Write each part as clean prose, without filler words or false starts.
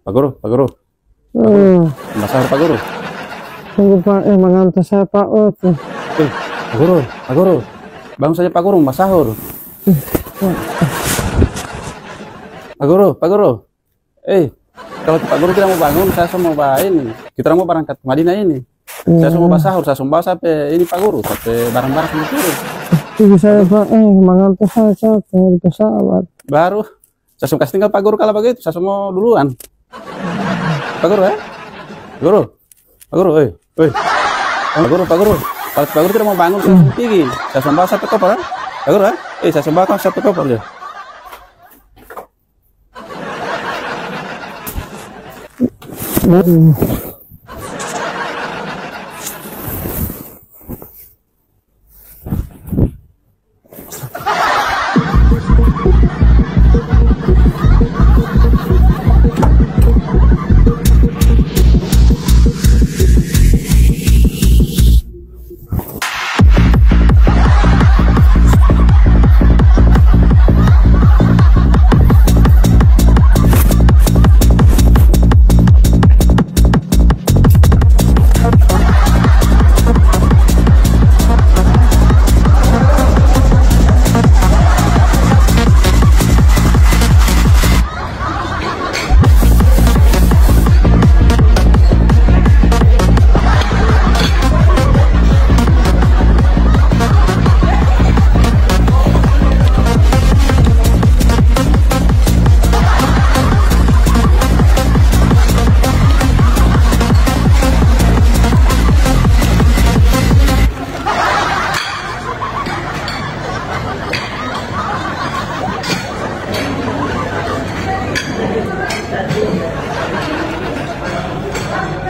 Pak Guru, Pak Guru. Mbak Sahur, Pak Guru. Tunggu Pak, mengantar saya Pak. Pak Guru, Pak Guru. Bangun saja Pak Guru, Mbak Sahur. Pak Guru, Pak Guru. Kalau Pak Guru tidak mau bangun, saya mau ini. Kita mau berangkat ke Madinah ini. Saya mau Mbak Sahur, saya mau bawa sampai ini Pak Guru, sampai barang-barang sama Guru. Tunggu saya Pak, mengantar saya capek, pesawat. Baru, saya kasih tinggal Pak Guru kalau begitu, saya mau duluan. Pak Guru ya? Guru, Pak Guru, Pak Guru, Pak Guru. Kalau Pak Guru tidak mau bangun, saya mau pergi. Saya mau bawa satu koper ya? Pak Guru ya? Saya mau bawa satu koper ya.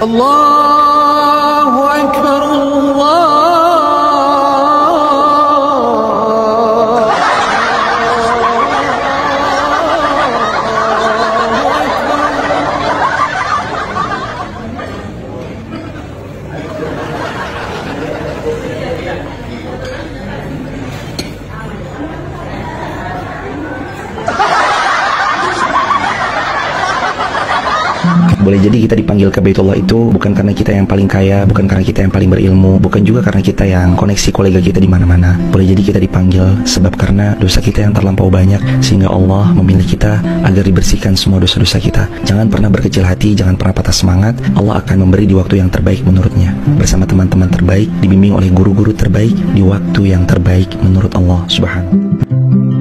Allahu Akbar, Allah. Boleh jadi kita dipanggil ke Baitullah itu bukan karena kita yang paling kaya, bukan karena kita yang paling berilmu, bukan juga karena kita yang koneksi kolega kita di mana-mana. Boleh jadi kita dipanggil sebab karena dosa kita yang terlampau banyak, sehingga Allah memilih kita agar dibersihkan semua dosa-dosa kita. Jangan pernah berkecil hati, jangan pernah patah semangat. Allah akan memberi di waktu yang terbaik menurutnya, bersama teman-teman terbaik, dibimbing oleh guru-guru terbaik, di waktu yang terbaik menurut Allah Subhanahu.